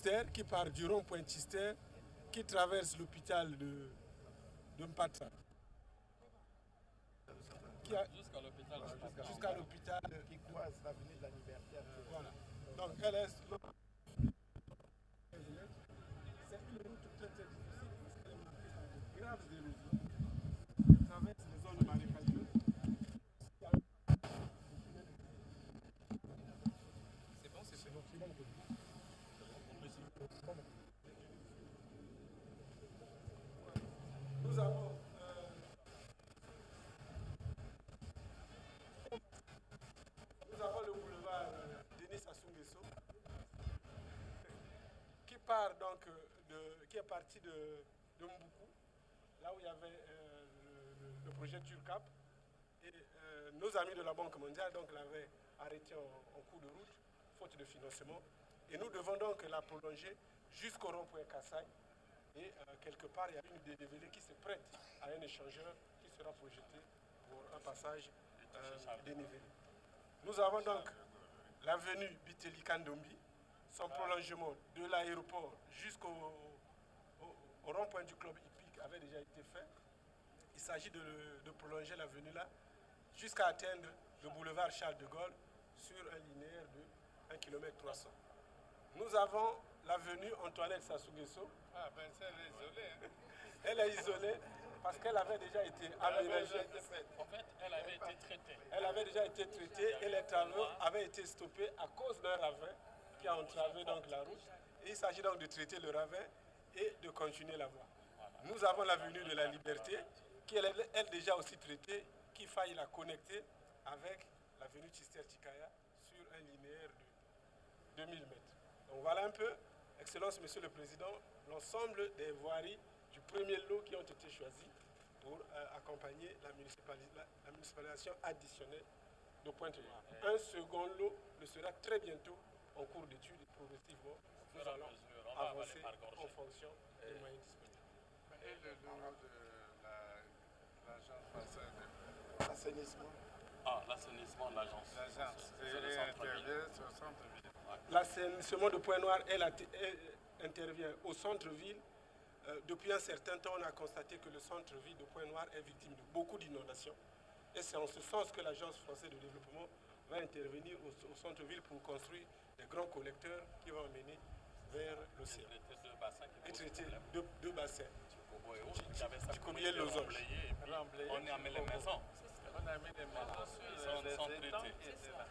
Chister, qui part du rond-point Chister, qui traverse l'hôpital de Mpata. Jusqu'à l'hôpital. Qui croise l'avenue de la Liberté. Voilà. Donc elle est. C'est une route très très difficile parce qu'elle est marquée par de graves érosions. Elle traverse les zones marécageuses. C'est bon, c'est bon. Nous avons le boulevard Denis Sassou Nguesso qui part donc qui est parti de Mboukou, là où il y avait le projet Turcap. Et nos amis de la Banque mondiale donc l'avaient arrêté en cours de route, faute de financement. Et nous devons donc la prolonger jusqu'au rond-point Kassai. Et quelque part, il y a une dénivelée qui se prête à un échangeur qui sera projeté pour un passage dénivelé. Nous avons donc l'avenue Biteli Kandombi, son prolongement de l'aéroport jusqu'au rond-point du club hippique avait déjà été fait. Il s'agit de prolonger l'avenue là jusqu'à atteindre le boulevard Charles de Gaulle sur un linéaire de 1,3 km. Nous avons l'avenue Antoinette Sassou Nguesso. Ah ben ça, elle est isolée. Hein. Elle est isolée parce qu'elle avait déjà été aménagée. En fait, elle avait été traitée. Elle avait déjà été traitée et les travaux avaient été stoppés à cause d'un ravin qui a entravé donc la route. Et il s'agit donc de traiter le ravin et de continuer la voie. Nous avons l'avenue de la Liberté qui est elle déjà aussi traitée, qu'il faille la connecter avec l'avenue Chister-Tikaya sur un linéaire de 2000 mètres. Donc voilà un peu, Excellence, Monsieur le Président, l'ensemble des voiries du premier lot qui ont été choisies pour accompagner la municipalisation additionnelle de Pointe-Noire. Un second lot le sera très bientôt en cours d'études et progressivement. Nous allons avancer en fonction des moyens disponibles. Et le lot de l'agence française de l'assainissement. Ah, l'assainissement de l'agence. L'agence, c'est au centre-ville. L'assainissement de Pointe-Noire, elle intervient au centre-ville. Depuis un certain temps, on a constaté que le centre-ville de Pointe-Noire est victime de beaucoup d'inondations. Et c'est en ce sens que l'Agence française de développement va intervenir au centre-ville pour construire des grands collecteurs qui vont amener vers l'océan. Et traiter deux bassins. Tikobo et Losange. On a mis les maisons. On a mis les maisons sur les étangs qui étaient là.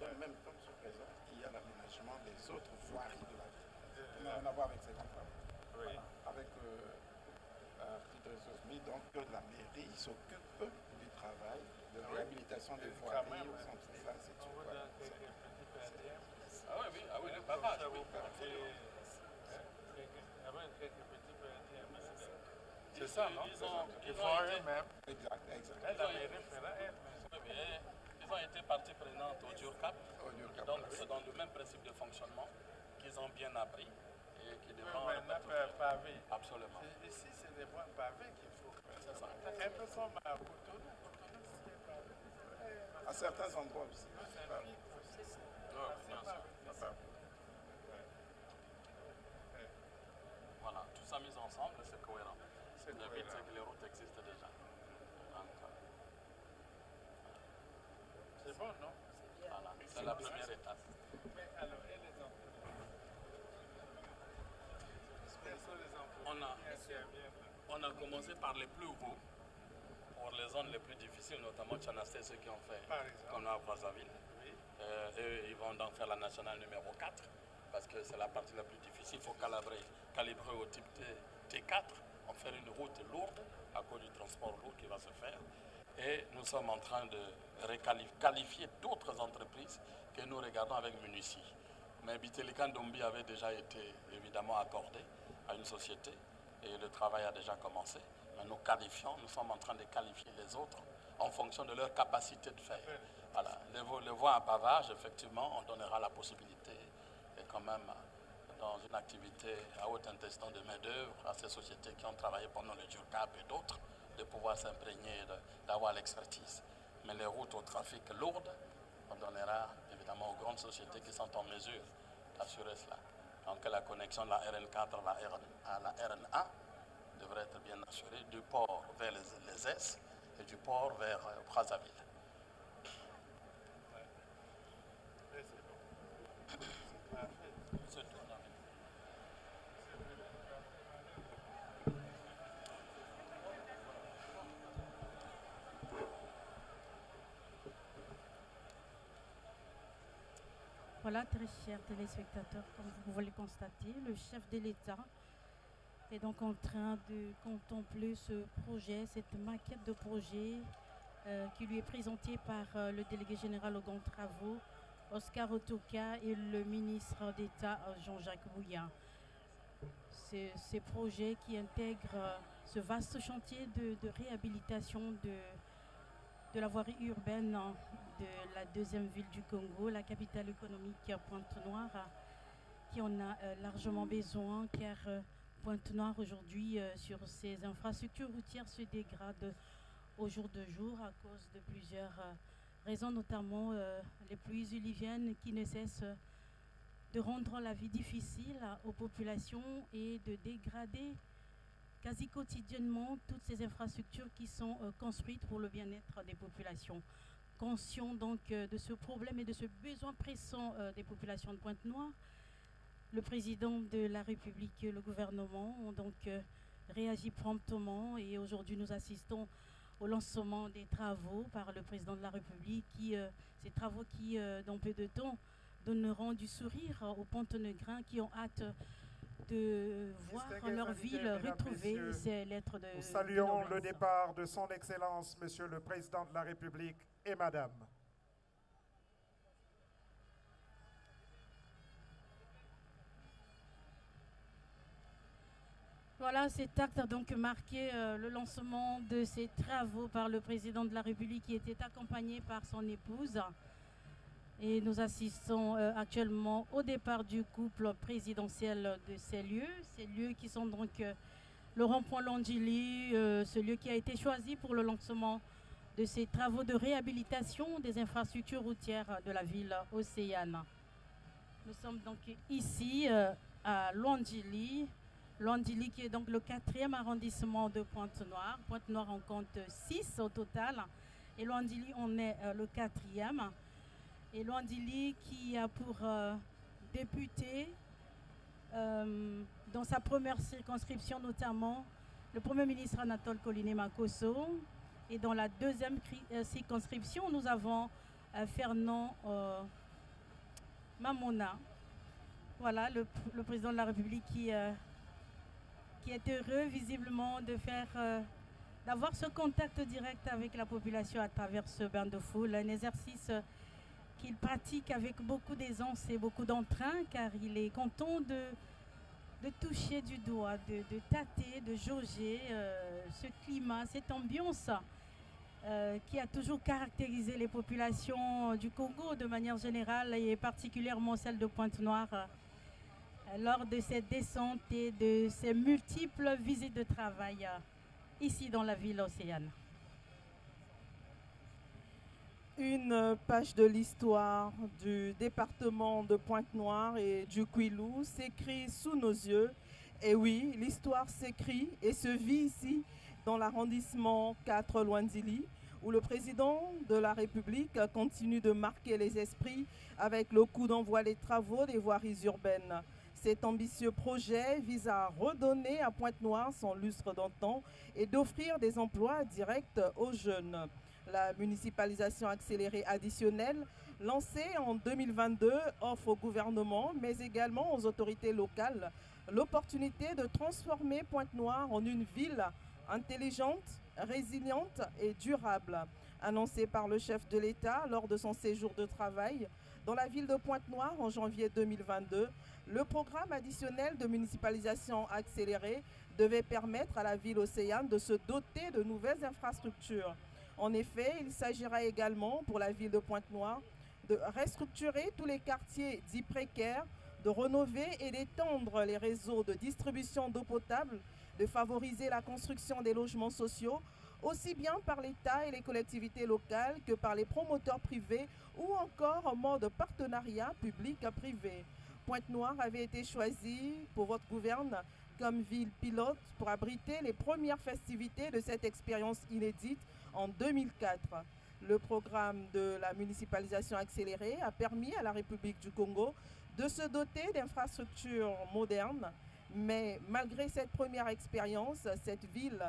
Même comme ce présent, il y a l'aménagement des autres voiries de la ville. On a rien à voir avec ces campagnes. Oui. Avec petite ressource mise, donc la mairie s'occupe du travail, de la réhabilitation des voiries au centre. Ça, c'est tout. Ah oui, le pavage. C'est ça, non? Ils font eux-mêmes. Exact. La mairie fera elle-même. Ils ont été partie prenante au DURCAP. Donc c'est dans le même principe de fonctionnement qu'ils ont bien appris et qui devront... Maintenant, pavé. Absolument. Ici, c'est des voies pavées qu'il faut faire. C'est ça. Un peu comme à Cotonou. Cotonou, c'est pavé. À certains endroits aussi. Voilà, tout ça mis ensemble, c'est cohérent. Le but, c'est que les routes existent déjà. Donc, c'est bon, non? Voilà, c'est la première étape. Mais alors, et les emplois? Quels sont les emplois qui interviennent? On a commencé par les plus hauts, pour les zones les plus difficiles, notamment Tchanasté, ceux qui ont fait comme à Brazzaville. Oui. Eux, ils vont donc faire la nationale numéro 4, parce que c'est la partie la plus difficile. Il faut calibrer au type T4, en faire une route lourde, à cause du transport lourd qui va se faire. Et nous sommes en train de qualifier d'autres entreprises que nous regardons avec Munici. Mais Biteli Kandombi avait déjà été évidemment accordé à une société et le travail a déjà commencé. Mais nous qualifions, nous sommes en train de qualifier les autres en fonction de leur capacité de faire. Voilà. Les voies à pavage, effectivement, on donnera la possibilité, et quand même dans une activité à haute intestine de main-d'œuvre, à ces sociétés qui ont travaillé pendant le DURCAP et d'autres, de pouvoir s'imprégner, d'avoir l'expertise. Mais les routes au trafic lourdes, on donnera évidemment aux grandes sociétés qui sont en mesure assurer cela. Donc la connexion de la RN4 à la RN1 devrait être bien assurée du port vers les S et du port vers Brazzaville. Voilà, très chers téléspectateurs, comme vous pouvez le constater, le chef de l'État est donc en train de contempler ce projet, cette maquette de projet qui lui est présentée par le délégué général aux grands travaux, Oscar Otoka, et le ministre d'État, Jean-Jacques Bouya. Ces projets qui intègrent ce vaste chantier de réhabilitation de la voirie urbaine de la deuxième ville du Congo, la capitale économique Pointe-Noire, qui en a largement besoin, car Pointe-Noire aujourd'hui sur ses infrastructures routières se dégrade au jour de jour à cause de plusieurs raisons, notamment les pluies diluviennes qui ne cessent de rendre la vie difficile aux populations et de dégrader quasi quotidiennement toutes ces infrastructures qui sont construites pour le bien-être des populations. Conscient donc de ce problème et de ce besoin pressant des populations de Pointe-Noire, le président de la République et le gouvernement ont donc réagi promptement, et aujourd'hui nous assistons au lancement des travaux par le président de la République, ces travaux qui dans peu de temps donneront du sourire aux Pontenegrins qui ont hâte de voir leur ville retrouver ses lettres de Nous saluons le départ de son Excellence, Monsieur le Président de la République et Madame. Voilà, cet acte a donc marqué le lancement de ces travaux par le président de la République, qui était accompagné par son épouse. Et nous assistons actuellement au départ du couple présidentiel de ces lieux qui sont donc le rond-point Longili, ce lieu qui a été choisi pour le lancement de ces travaux de réhabilitation des infrastructures routières de la ville océane. Nous sommes donc ici à Longili, qui est donc le 4e arrondissement de Pointe-Noire. Pointe-Noire en compte 6 au total, et Longili en est le 4e. Et Longili qui a pour député dans sa première circonscription notamment le Premier ministre Anatole Koliné-Makosso, et dans la deuxième circonscription nous avons Fernand Mamona. Voilà le président de la République qui est heureux visiblement d'avoir ce contact direct avec la population à travers ce bain de foule, un exercice qu'il pratique avec beaucoup d'aisance et beaucoup d'entrain, car il est content de toucher du doigt, de tâter, de jauger ce climat, cette ambiance qui a toujours caractérisé les populations du Congo de manière générale, et particulièrement celle de Pointe-Noire, lors de cette descente et de ces multiples visites de travail ici dans la ville océane. Une page de l'histoire du département de Pointe-Noire et du Kwilu s'écrit sous nos yeux. Et oui, l'histoire s'écrit et se vit ici dans l'arrondissement 4 Lwandili, où le président de la République continue de marquer les esprits avec le coup d'envoi des travaux des voiries urbaines. Cet ambitieux projet vise à redonner à Pointe-Noire son lustre d'antan et d'offrir des emplois directs aux jeunes. La municipalisation accélérée additionnelle, lancée en 2022, offre au gouvernement, mais également aux autorités locales, l'opportunité de transformer Pointe-Noire en une ville intelligente, résiliente et durable. Annoncé par le chef de l'État lors de son séjour de travail dans la ville de Pointe-Noire en janvier 2022, le programme additionnel de municipalisation accélérée devait permettre à la ville océane de se doter de nouvelles infrastructures. En effet, il s'agira également pour la ville de Pointe-Noire de restructurer tous les quartiers dits précaires, de rénover et d'étendre les réseaux de distribution d'eau potable, de favoriser la construction des logements sociaux, aussi bien par l'État et les collectivités locales que par les promoteurs privés ou encore en mode partenariat public-privé. Pointe-Noire avait été choisie pour votre gouverne comme ville pilote pour abriter les premières festivités de cette expérience inédite en 2004. Le programme de la municipalisation accélérée a permis à la République du Congo de se doter d'infrastructures modernes, mais malgré cette première expérience, cette ville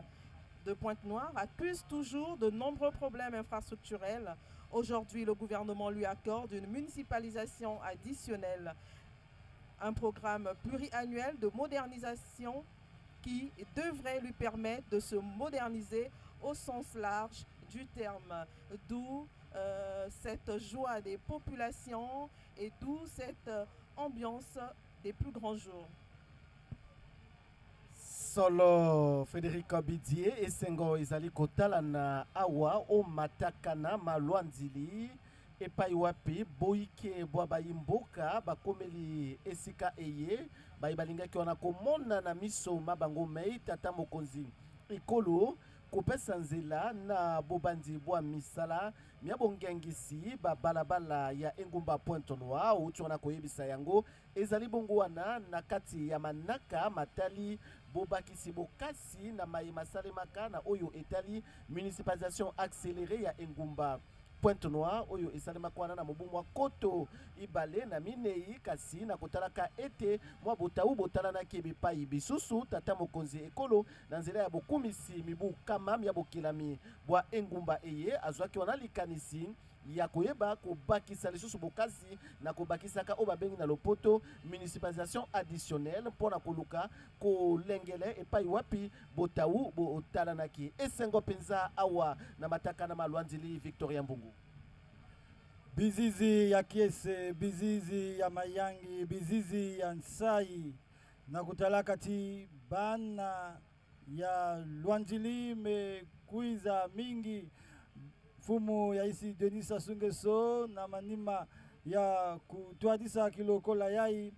de Pointe-Noire accuse toujours de nombreux problèmes infrastructurels. Aujourd'hui, le gouvernement lui accorde une municipalisation additionnelle, un programme pluriannuel de modernisation qui devrait lui permettre de se moderniser au sens large du terme, d'où cette joie des populations et d'où cette ambiance des plus grands jours. Solo Federico Bidier esengo ezali kotala na awa o matakana malwanzili epai wapi boike bwa bayimboka bakomeli esika eye balingaki wana komona na miso mabango mei tata mokonzi ekolo kopesa nzela na bobandi bwa misala mia bongengisi balabala ya engumba Pointe-Noire uti wana koyebisa yango ezali bongo wana na kati ya manaka matali bobakisi bokasi na mayema salemaka na oyo etali municipalisation accélérée ya engumba Pointe-Noire oyo esalemaka wana na mobu mwa koto ibale na minei kasi na kotalaka ete mwa botau botalanaki ebipai bisusu tata mokonzi ekolo na nzela ya bokumisi mibu kama ya bokelami bwa engumba eye azwaki wana likanisi ya koyeba kobakisa lisusu bokasi na kobakisaka oyo babengi na lopoto municipalisation additionnelle mpona koluka kolengele epai wapi botau botalanaki esengo mpenza awa na matakana malwanzili Victoria Mbungu. Bizizi ya Kiese, bizizi ya Mayangi, bizizi ya Nsai na kutalaka ti bana ya Lwanzili me kuiza mingi fumu ya isi Denis Sassou Nguesso na manima ya kutwadisa kilokola yai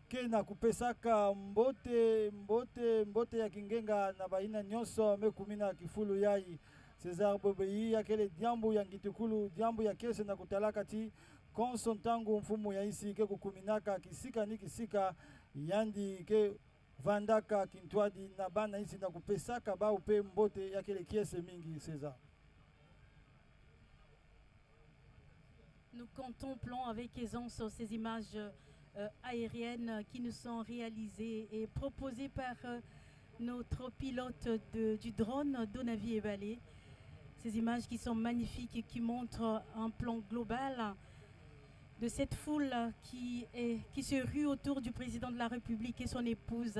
ke na kupesaka mbote ya kingenga na baina nyonso mekumina kifulu yai César Bobeyi ya kele diambu ya ngitukulu diambu ya Kiese na kutalaka ti konsontangu mfumu ya isi ke kukuminaka kisika ni kisika yandi ke vandaka kintwadi na bana isi na kupesaka ba upe mbote ya kele Kiese mingi César. Nous contemplons avec aisance ces images aériennes qui nous sont réalisées et proposées par notre pilote du drone, Donavi Ebalé. Ces images qui sont magnifiques et qui montrent un plan global de cette foule qui se rue autour du président de la République et son épouse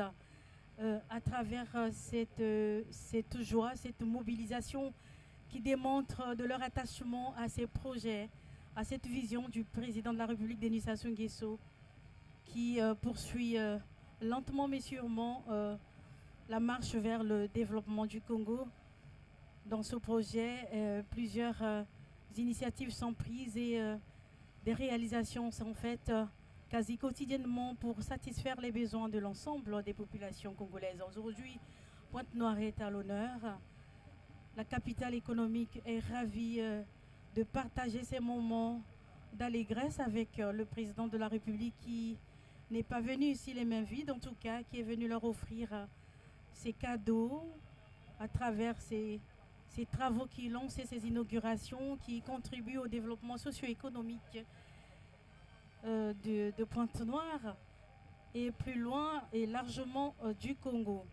à travers cette joie, cette mobilisation qui démontre de leur attachement à ces projets, à cette vision du président de la République, Denis Sassou Nguesso, qui poursuit lentement mais sûrement la marche vers le développement du Congo. Dans ce projet, plusieurs initiatives sont prises et des réalisations sont faites quasi quotidiennement pour satisfaire les besoins de l'ensemble des populations congolaises. Aujourd'hui, Pointe-Noire est à l'honneur. La capitale économique est ravie de partager ces moments d'allégresse avec le président de la République qui n'est pas venu ici les mains vides, en tout cas, qui est venu leur offrir ses cadeaux à travers ces travaux qu'il lance et ces inaugurations qui contribuent au développement socio-économique de Pointe-Noire et plus loin et largement du Congo.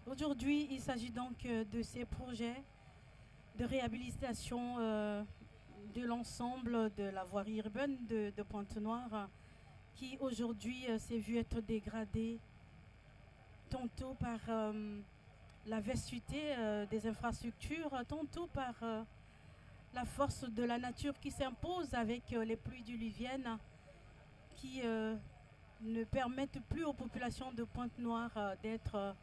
Aujourd'hui, il s'agit donc de ces projets de réhabilitation de l'ensemble de la voirie urbaine de Pointe-Noire qui aujourd'hui s'est vu être dégradée tantôt par la vastuité des infrastructures, tantôt par la force de la nature qui s'impose avec les pluies diluviennes qui ne permettent plus aux populations de Pointe-Noire d'être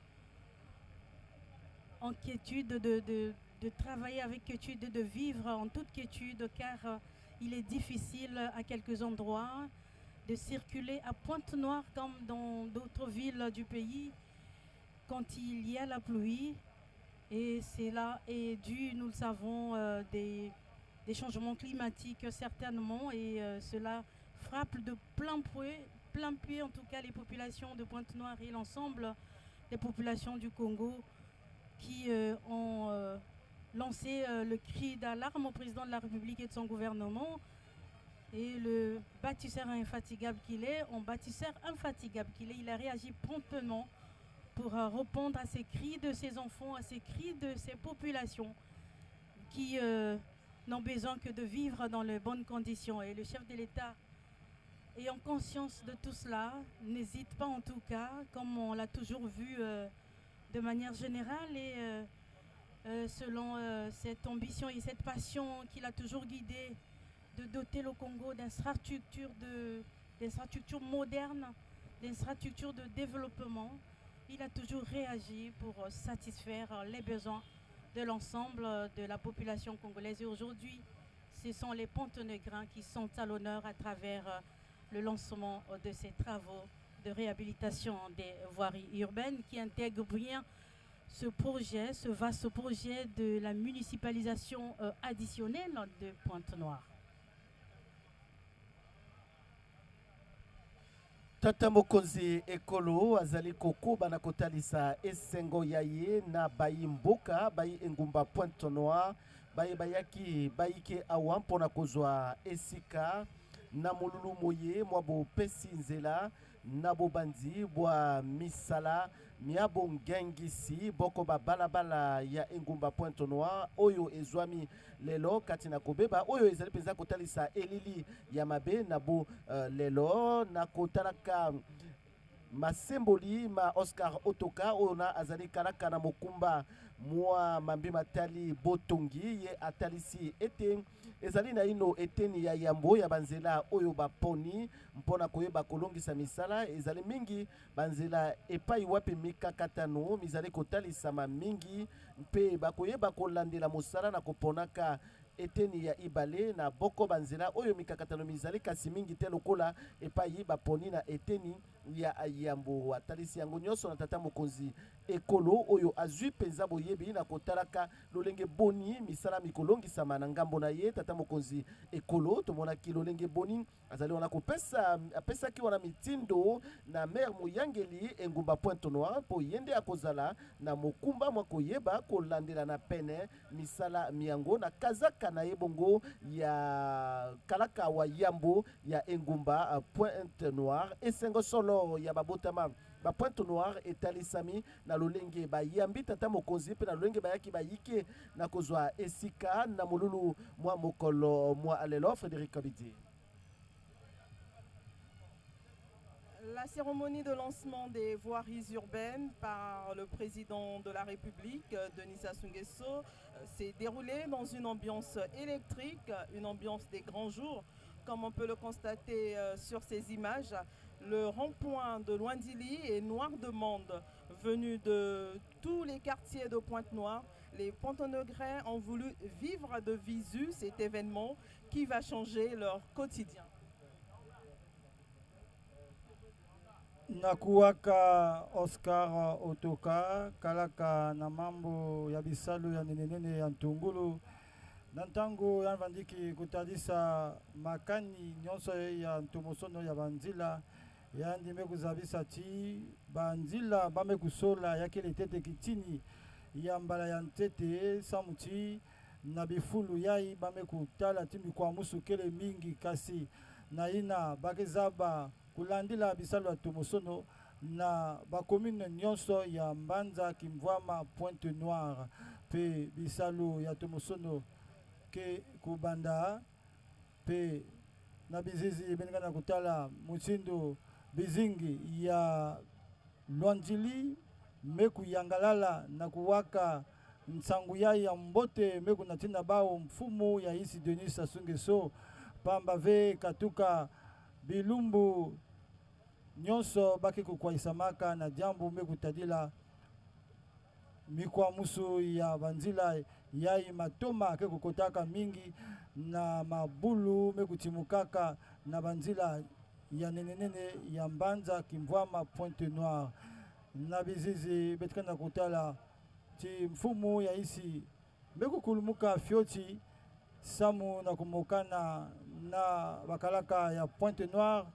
en quiétude, de travailler avec quiétude, de vivre en toute quiétude, car il est difficile à quelques endroits de circuler à Pointe-Noire comme dans d'autres villes du pays quand il y a la pluie. Et cela est dû, nous le savons, des changements climatiques certainement, et cela frappe de plein plein pied en tout cas les populations de Pointe-Noire et l'ensemble des populations du Congo qui ont lancé le cri d'alarme au président de la République et de son gouvernement. Et le bâtisseur infatigable qu'il est, il a réagi promptement pour répondre à ces cris de ses enfants, à ces cris de ces populations qui n'ont besoin que de vivre dans les bonnes conditions. Et le chef de l'État, ayant conscience de tout cela, n'hésite pas en tout cas, comme on l'a toujours vu de manière générale et selon cette ambition et cette passion qu'il a toujours guidée, de doter le Congo d'infrastructures modernes, d'infrastructures de développement. Il a toujours réagi pour satisfaire les besoins de l'ensemble de la population congolaise. Et aujourd'hui, ce sont les Pontonégrins qui sont à l'honneur à travers le lancement de ces travaux de réhabilitation des voiries urbaines qui intègrent bien ce projet, ce vaste projet de la municipalisation additionnelle de Pointe-Noire. Tata Mokonzi Ekolo azali koko bana kotalisa esengo yaye na bayi mboka bayi engumba Pointe-Noire bayi bayaki bayike awa mpona kozwa esika na molulu moye mwa bo pesi nzela na bobandi bwa misala miabo ngengisi boko ba balabala ya engumba Pointe-Noire oyo ezwami lelo katina kobeba oyo ezali penza kotalisa elili ya mabe na bo lelo na kotalaka masemboli ma Oscar Otoka ona azali kalaka na mokumba mwa mambi matali botongi ye atalisi ete ezali na ino eteni ya yambo ya banzela oyo baponi mpona koyeba kolongisa misala ezali mingi banzela epai wapi mikakatano mizali kotalisama mingi mpe bakoyeba kolandela mosala na koponaka eteni ya ibale na boko banzela oyo mikakatano mizali kasi mingi te lokola epai baponi na eteni ya yambo atalisi yango nyonso na tata mokonzi ekolo oyo azwi penza boyebi na kotalaka lolenge boni misala mikolongisama na ngambo na ye tata mokonzi ekolo tomonaki lolenge boni azali wana kopesa apesaki wana mitindo na maire moyangeli engumba Pointe-Noire po yende akozala na mokumba mwa koyeba kolandela na pene misala miyango na kazaka na ye bongo ya kalaka wa yambo ya engumba Pointe-Noire esengo solo ya babotama ba Pointe-Noire etalisami na lolenge bayambi tata mokonzi pe na lolenge bayaki bayike na kozwa esika na molulu mwa mokolo mwa alelo Frédéric Kabidi. La cérémonie de lancement des voiries urbaines par le président de la République, Denis Sassou Nguesso, s'est déroulée dans une ambiance électrique, une ambiance des grands jours, comme on peut le constater sur ces images. Le rond-point de Luandili est noir de monde, venu de tous les quartiers de Pointe-Noire. Les Pontonégrins ont voulu vivre de visu cet événement qui va changer leur quotidien. Nakuwaka Oscar Otoka kalaka na mambo ya bisalu ya nenenene ya ntungulu na ntango ya vandiki kotalisa makani nyonso ya ntomosono ya banzila ya ndime kuzabisa ti banzila bame kusola yakele tete kitini ya mbala ya ntete samuti na bifulu yai bame kutala timi kwa musu kele mingi kasi na ina bakezaba kulandila bisalu ya tomosono na bakomine nyonso ya Mbanza Kimvwama Pointe-Noire pe bisalu ya tomosono ke kubanda pe na bizizi beninga na kutala mutindo bizingi ya Luandili meku yangalala na kuwaka nsangu ya mbote meku natina bao mfumu ya isi Denis Sassou Nguesso pamba ve katuka bilumbu nyonso baki kukwaisamaka na jambu meku tadila mikwa musu ya banzila yai matoma ke kukotaka mingi na mabulu mekutimukaka na banzila ya nenenene ya Mbanza Kimvwama Pointe-Noire na bizizi betkana kutala ti mfumu ya isi mekukulumuka fioti samu na kumokana na bakalaka ya Pointe-Noire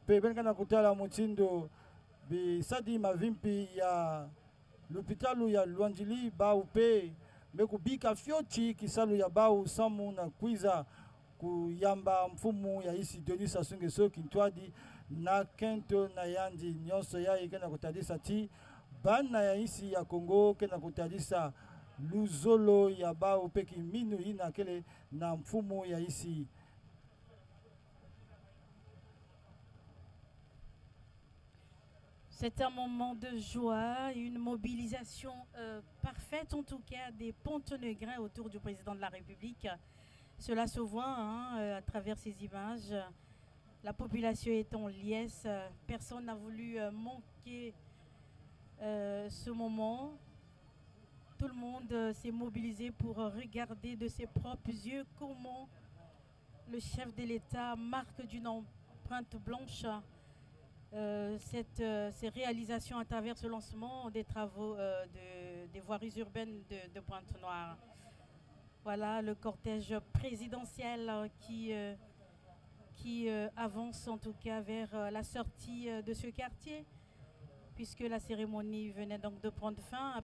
pe benkana kutala mutindo bisadi mavimpi ya lupitalu ya Lwanjili bau pe mekubika fyoti kisalu ya bau samu na kwiza kuyamba mfumu ya isi Denis Sassou Nguesso Kintwadi na kento na yandi nyonso ya ikena kutadisa ti bana ya isi ya Kongo kena kutadisa luzolo ya bau peki minu ina kele na mfumu ya isi. C'est un moment de joie, une mobilisation parfaite en tout cas des Pontenegrins autour du président de la République. Cela se voit à travers ces images. La population est en liesse. Personne n'a voulu manquer ce moment. Tout le monde s'est mobilisé pour regarder de ses propres yeux comment le chef de l'État marque d'une empreinte blanche ces réalisations à travers ce lancement des travaux des voiries urbaines de Pointe-Noire. Voilà le cortège présidentiel qui avance en tout cas vers la sortie de ce quartier, puisque la cérémonie venait donc de prendre fin.